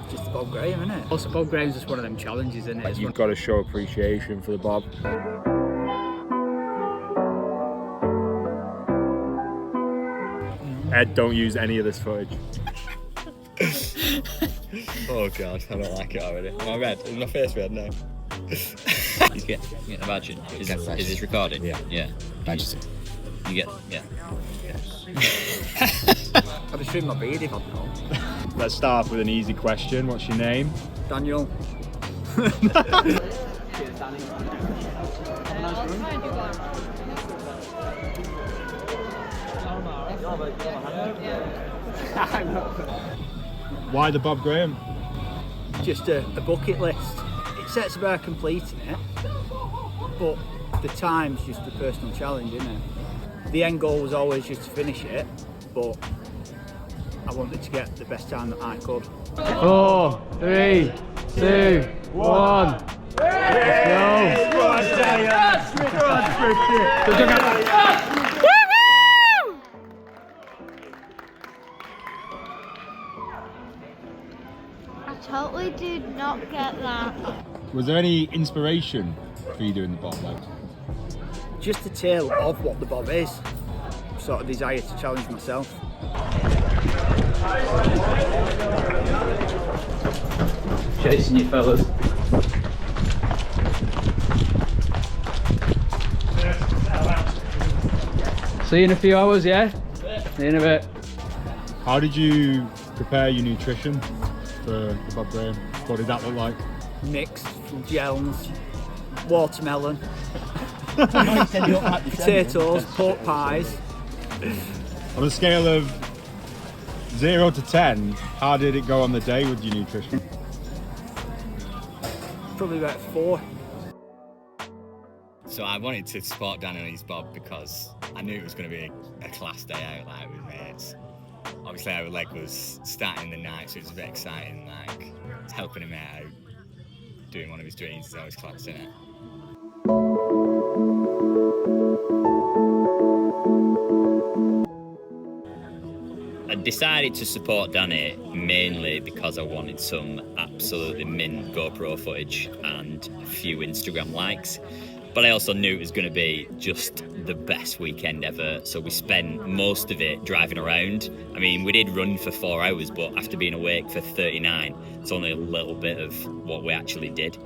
just Bob Graham, isn't it? Also, Bob Graham's just one of them challenges, isn't it? You've got to show appreciation for the bob. Ed, don't use any of this footage. Oh god, I don't like it already. Am I red? Is my face red now? You get the badge. Is this recorded? Yeah. Yeah. Badge. You get, yeah. I'd have trimmed my beard if I'd known. Let's start with an easy question. What's your name? Daniel. Why the Bob Graham? Just a bucket list. It sets about completing it, but the time's just a personal challenge, isn't it? The end goal was always just to finish it, but I wanted to get the best time that I could. 4, 3, 2, 1. Let's I totally did not get that. Was there any inspiration for you doing the bob? Like? Just a tale of what the bob is. Sort of desire to challenge myself. Chasing you fellas. See you in a few hours, yeah? See you in a bit. How did you prepare your nutrition for the Bob Graham? What did that look like? Mixed from gels, watermelon, potatoes, pork pies. On a scale of 0 to 10, how did it go on the day with your nutrition? Probably about 4. So I wanted to support Dan and his bob because I knew it was going to be a class day out, like with mates. Obviously our leg was starting the night, so it was a bit exciting, like helping him out, doing one of his dreams is always class, isn't it? I decided to support Danny mainly because I wanted some absolutely mint GoPro footage and a few Instagram likes. But I also knew it was going to be just the best weekend ever, so we spent most of it driving around. I mean, we did run for 4 hours, but after being awake for 39, it's only a little bit of what we actually did.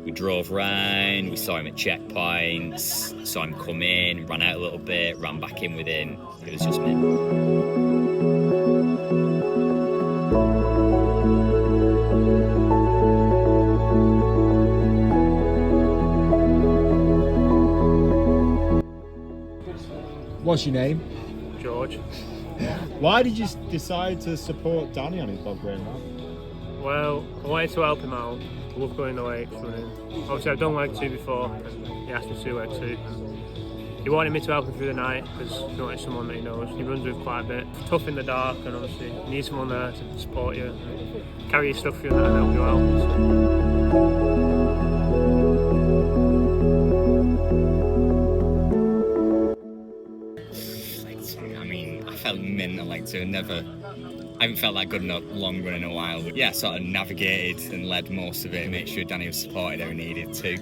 We drove round, we saw him at checkpoints, saw him come in, ran out a little bit, ran back in with him. It was just mint. What's your name? George. Why did you decide to support Danny on his Bob Graham run? Well, I wanted to help him out. I love going the lakes running. Obviously I've done leg 2 before and he asked me to do leg 2. He wanted me to help him through the night because he wanted someone that he knows. He runs with quite a bit. Tough in the dark and obviously you need someone there to support you and carry your stuff through that and help you out. I felt mint at leg 2, I haven't felt that good in a long run in a while. But yeah, sort of navigated and led most of it, made sure Danny was supported how he needed to.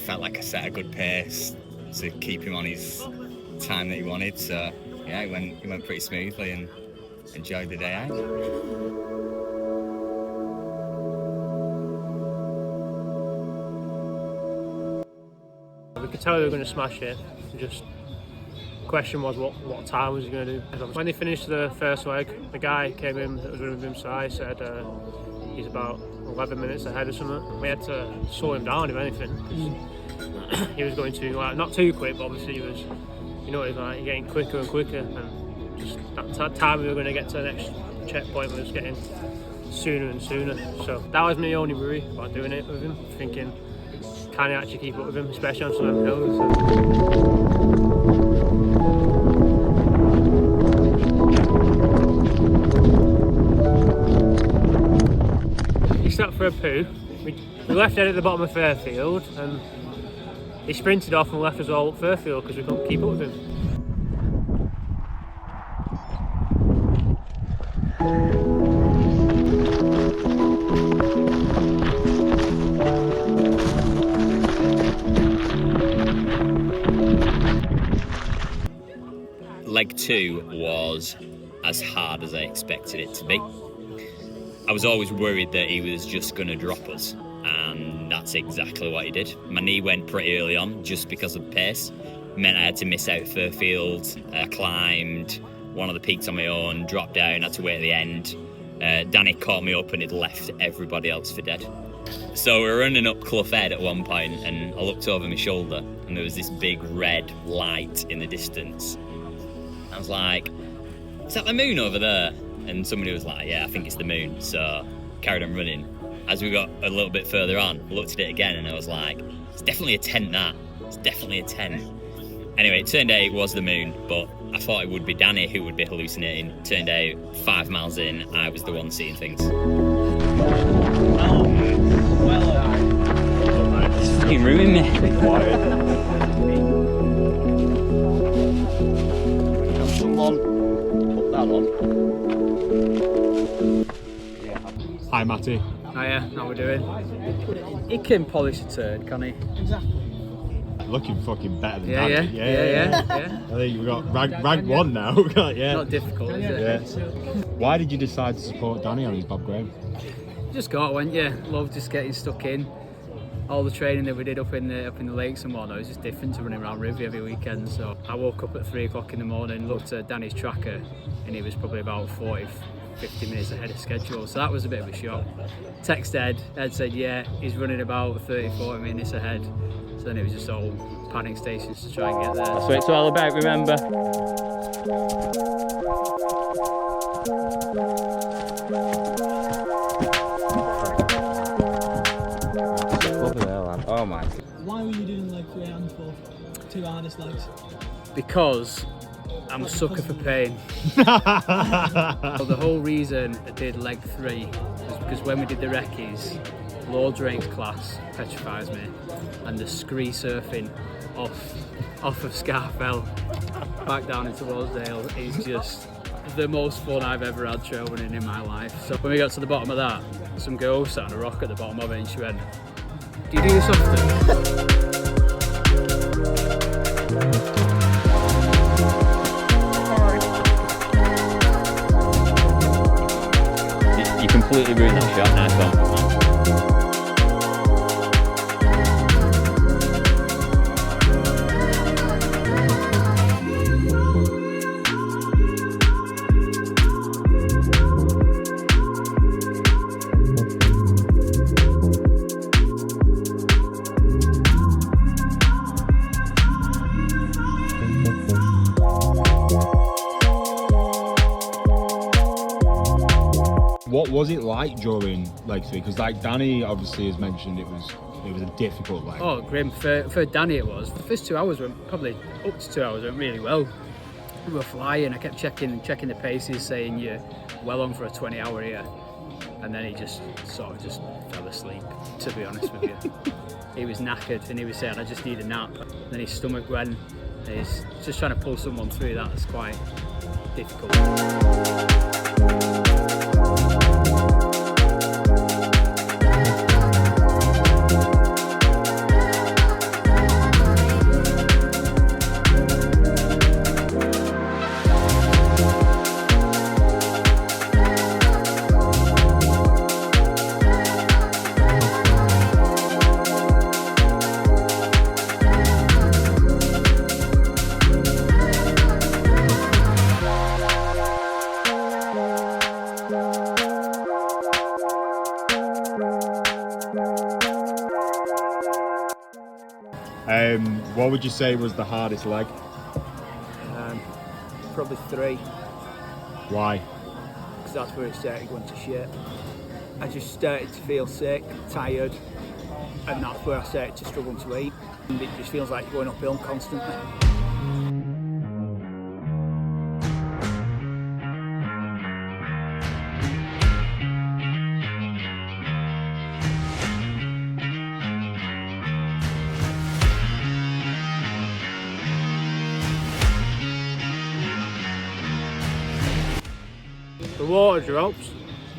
Felt like I set a good pace to keep him on his time that he wanted, so yeah, it went pretty smoothly and enjoyed the day out. We could tell they were going to smash it. Just the question was what time was he going to do. When they finished the first leg, the guy came in that was running with him, so I said he's about 11 minutes ahead or something. We had to slow him down if anything, because he was going too, like, not too quick, but obviously he was, you know, he was like getting quicker and quicker, and just that time we were going to get to the next checkpoint was getting sooner and sooner. So that was my only worry about doing it with him, thinking, can I actually keep up with him, especially on some of them hills. He stopped for a poo. We left Ed at the bottom of Fairfield and he sprinted off and left us all at Fairfield because we couldn't keep up with him. leg 2 was as hard as I expected it to be. I was always worried that he was just going to drop us, and that's exactly what he did. My knee went pretty early on just because of the pace. It meant I had to miss out Fairfield. I climbed one of the peaks on my own, dropped down, had to wait at the end. Danny caught me up and he'd left everybody else for dead. So we were running up Clough Head at one point, and I looked over my shoulder and there was this big red light in the distance. I was like, is that the moon over there? And somebody was like, yeah, I think it's the moon. So carried on running. As we got a little bit further on, I looked at it again and I was like, it's definitely a tent, that. It's definitely a tent. Anyway, it turned out it was the moon, but I thought it would be Danny who would be hallucinating. Turned out 5 miles in, I was the one seeing things. It's fucking ruining me. Someone put that on. Hi, Matty. Hiya, how we doing? He can polish a turd, can he? Looking fucking better than Yeah, Danny. yeah. I think we've got rank 1 now. Yeah. Not difficult, is it? Yeah. Why did you decide to support Danny on his Bob Graham? Just got, went you? Love just getting stuck in. All the training that we did up in the lakes and whatnot, it was just different to running around Raby every weekend. So I woke up at 3 o'clock in the morning, looked at Danny's tracker, and he was probably about 50 minutes ahead of schedule. So that was a bit of a shock. Text Ed said, yeah, he's running about 30-40 minutes ahead. So then it was just all panic stations to try and get there. That's what it's all about, remember? Oh my. Why were you doing leg 3 and 4? 2 hardest legs? Because I'm a sucker for pain. So the whole reason I did leg 3 was because when we did the recce's, Lord's Range class petrifies me, and the scree surfing off of Scarfell back down into Rosedale is just the most fun I've ever had trail running in my life. So when we got to the bottom of that, some girl sat on a rock at the bottom of it and she went, do you do this often? You completely ruined that shot, nice one. What was it like during leg 3? Because like Danny obviously has mentioned, it was a difficult leg. Oh, grim. For Danny it was. The first 2 hours went, probably up to 2 hours, went really well. We were flying, I kept checking the paces, saying you're well on for a 20-hour here. And then he just sort of just fell asleep, to be honest with you. He was knackered and he was saying, I just need a nap. And then his stomach went, and he's just trying to pull someone through that. It's quite difficult. What would you say was the hardest leg? Probably 3, Why? because that's where it started going to shit. I just started to feel sick, tired, and that's where I started to struggle to eat. And it just feels like you're going uphill constantly. The water drops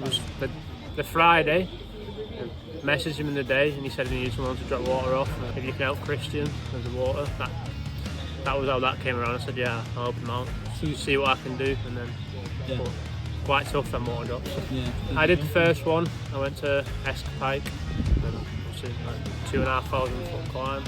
was the Friday. I messaged him in the day and he said he needed someone to drop water off. If you can help Christian with the water. That was how that came around. I said, yeah, I'll help him out. see what I can do, and then but quite tough them water drops. Yeah. I did the first one. I went to Esk Pike, and then obviously like 2,500 foot climb.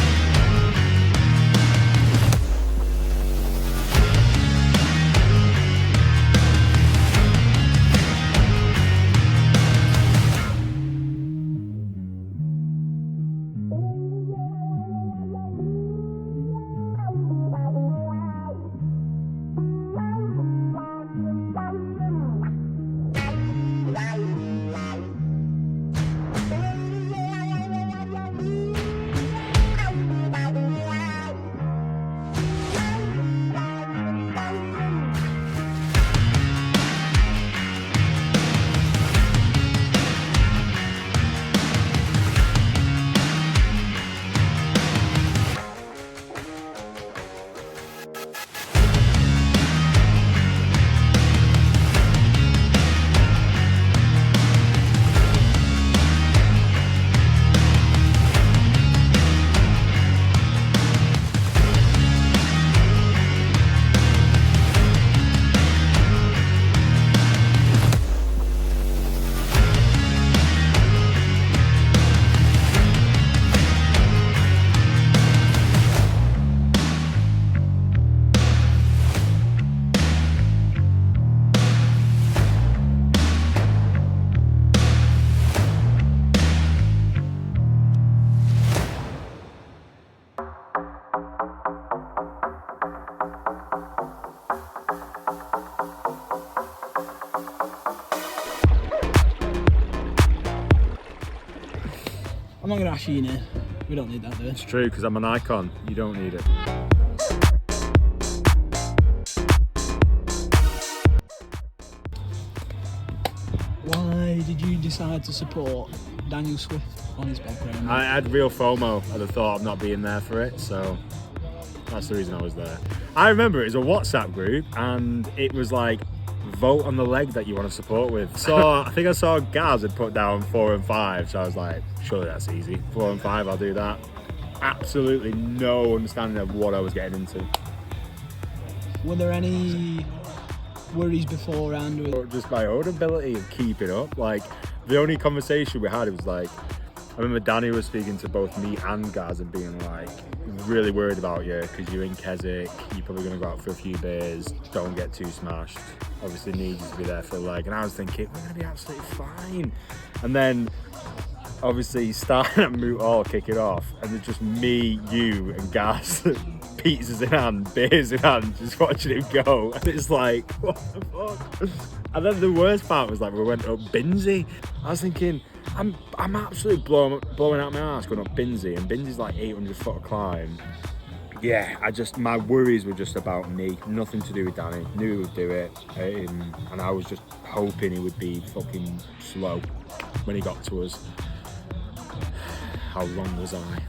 I'm not going to ask you now. We don't need that, do we? It's true, because I'm an icon. You don't need it. Why did you decide to support Daniel Swift on his background? I had real FOMO at the thought of not being there for it, so that's the reason I was there. I remember it was a WhatsApp group, and it was like, vote on the leg that you want to support with. So I think I saw Gaz had put down 4 and 5, so I was like, surely that's easy. 4 and 5, I'll do that. Absolutely no understanding of what I was getting into. Were there any worries beforehand? Just my own ability of keeping up. Like, the only conversation we had, it was like, I remember Danny was speaking to both me and Gaz and being like, really worried about you because you're in Keswick, you're probably going to go out for a few beers, don't get too smashed. Obviously need you to be there for the leg. And I was thinking, we're going to be absolutely fine. And then obviously starting at Moot Hall, kick it off, and it's just me, you and Gaz, pizzas in hand, beers in hand, just watching him go. And it's like, what the fuck? And then the worst part was like, we went up Binsey. I was thinking, I'm absolutely blowing out my arse going up Binsey, and Binsey's like 800 foot of climb. Yeah, my worries were just about me, nothing to do with Danny. Knew he would do it, and I was just hoping he would be fucking slow when he got to us. How wrong was I?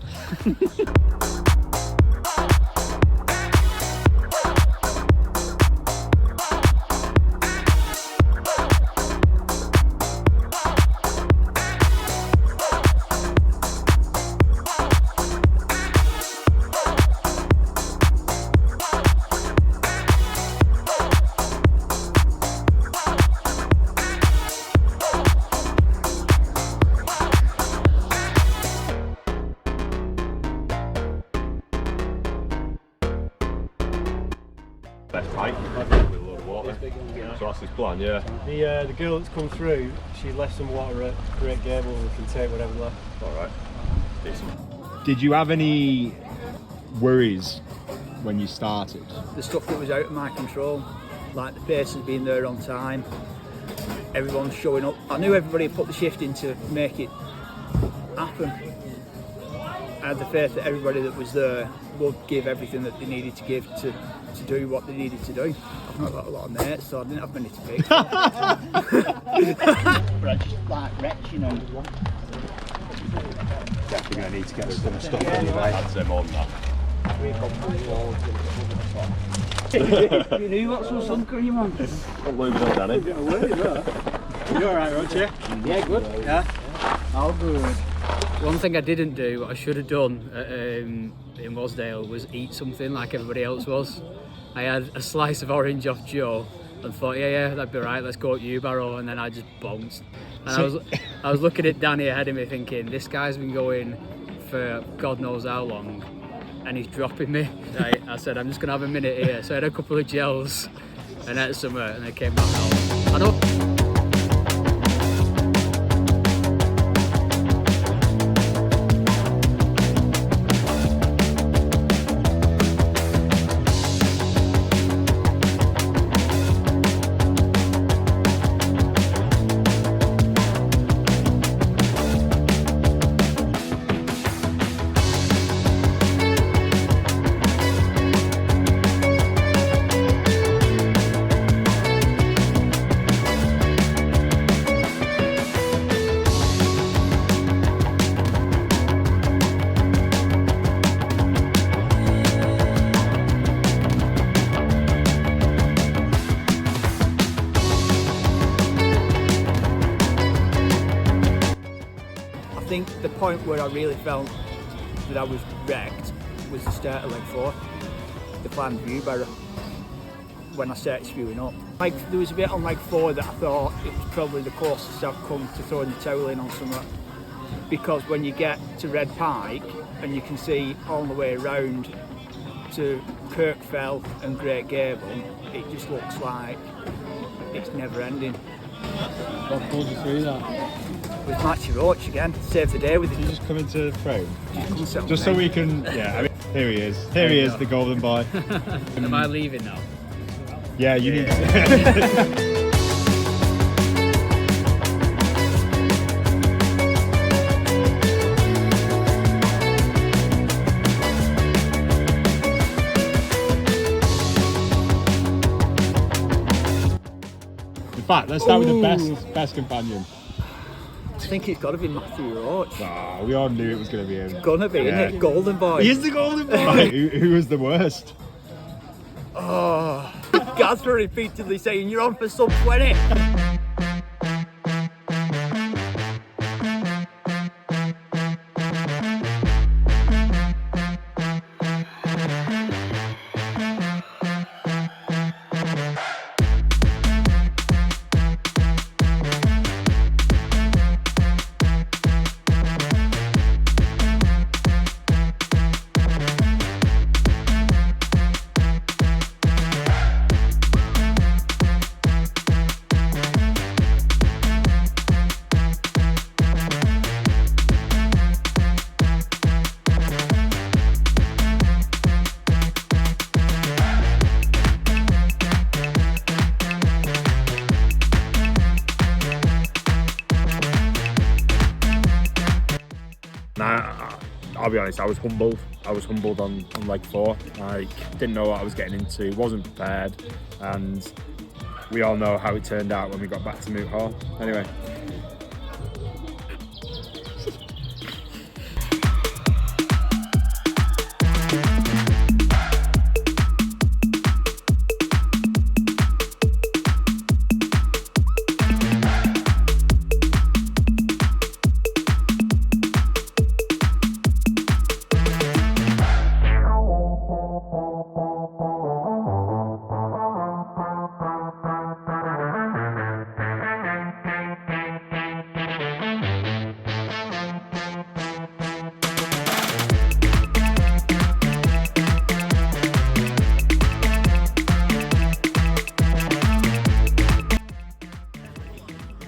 Best pipe with a load of water. So that's his plan, yeah. The girl that's come through, she left some water at Great Gable and we can take whatever left. Alright. Decent. Did you have any worries when you started? The stuff that was out of my control, like the pacers being there on time, everyone's showing up. I knew everybody put the shift in to make it happen. I had the faith that everybody that was there would give everything that they needed to give to do what they needed to do. I've not got a lot of mates, so I didn't have many to pick. But I just like wretch, you know. Definitely going to need to get some stuff in your way. I'd say more than that. You knew what's some sun cream on? Don't lose it, Danny. You alright, Roger? Yeah, good. Yeah. All good. One thing I didn't do, what I should have done in Wasdale, was eat something like everybody else was. I had a slice of orange off Joe and thought, yeah, that'd be right, let's go up U-Barrow, and then I just bounced. And I was looking at Danny ahead of me thinking, this guy's been going for God knows how long, and he's dropping me. I said, I'm just going to have a minute here. So I had a couple of gels and ate some, and I came back home. I don't... I think the point where I really felt that I was wrecked was the start of leg 4, the climb of U-Barrow, when I started spewing up. Like, there was a bit on leg 4 that I thought it was probably the closest I've come to throwing the towel in on something, because when you get to Red Pike and you can see all the way around to Kirkfell and Great Gable, it just looks like it's never ending. What pulled you through that? With Matty Roche again, saved the day with You it. just come into the frame, Just just so we can. Yeah, I mean, here he is. Here he is, the golden boy. Am I leaving now? Yeah, you need to. In fact, let's start with the best companion. I think it's got to be Matty Roche. Ah, we all knew it was going to be him. Gonna be, Yeah. isn't it? Golden boy. He is the golden boy. who was the worst? Oh, Gaz were repeatedly saying you're on for sub 20. I'll be honest, I was humbled. I was humbled on leg 4. Like, didn't know what I was getting into, wasn't prepared, and we all know how it turned out when we got back to Moot Hall. Anyway.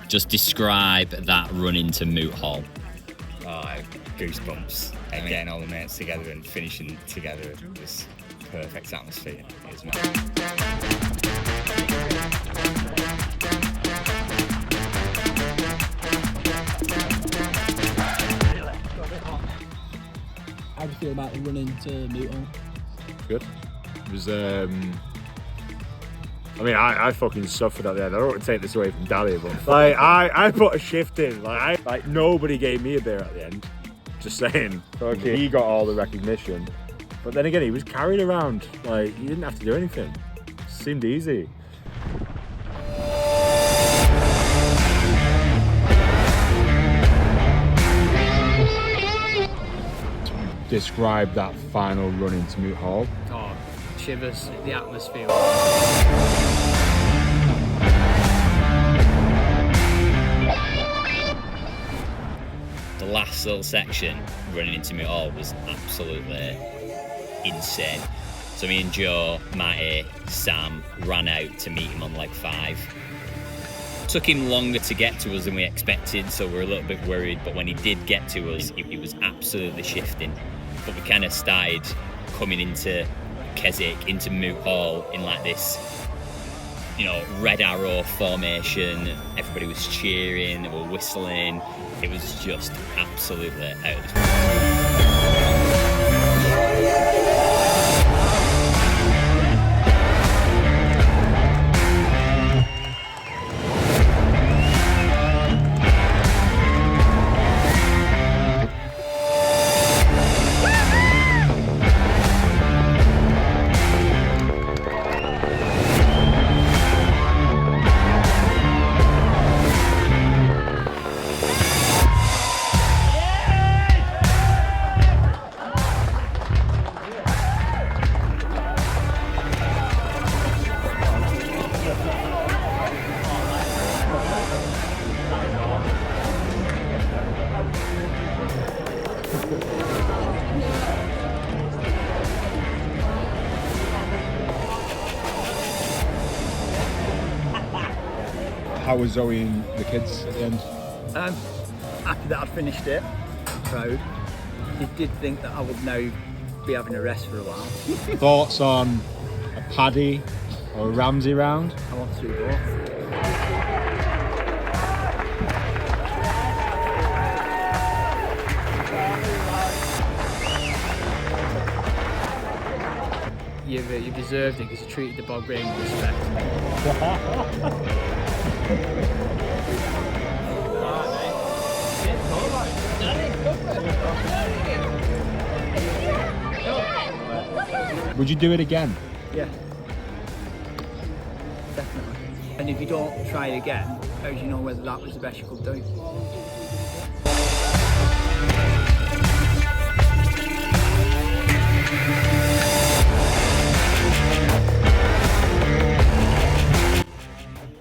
Just describe that run into Moot Hall. Oh, goosebumps. And getting all the mates together and finishing together was perfect atmosphere. It was magic. How do you feel about the run into Moot Hall? Good. It was, I mean, I fucking suffered at the end. I don't want to take this away from Danny, but like, I put a shift in. Like nobody gave me a beer at the end. Just saying. Okay. He got all the recognition, but then again, he was carried around. Like, he didn't have to do anything. It seemed easy. Describe that final run into Moot Hall. Oh, shivers, the atmosphere. The last little section running into me all was absolutely insane. So me and Joe, Matty, Sam ran out to meet him on leg 5. Took him longer to get to us than we expected, so we were a little bit worried, but when he did get to us, it was absolutely shifting. But we kind of started coming into Keswick, into Moot Hall in like this, you know, red arrow formation. Everybody was cheering, they were whistling. It was just absolutely out of this world. How was Zoe and the kids at the end? Happy that I'd finished it, proud. You did think that I would now be having a rest for a while. Thoughts on a Paddy or a Ramsey round? I want to do both. You've deserved it because you treated the bog range with respect. Would you do it again? Yeah, definitely. And if you don't try it again, how do you know whether that was the best you could do?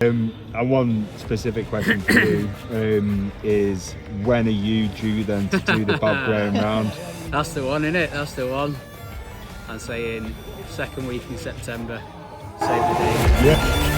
And one specific question for you is, when are you due then to do the Bob Graham round? That's the one, innit? That's the one. I'm saying second week in September. Save the date. Yeah.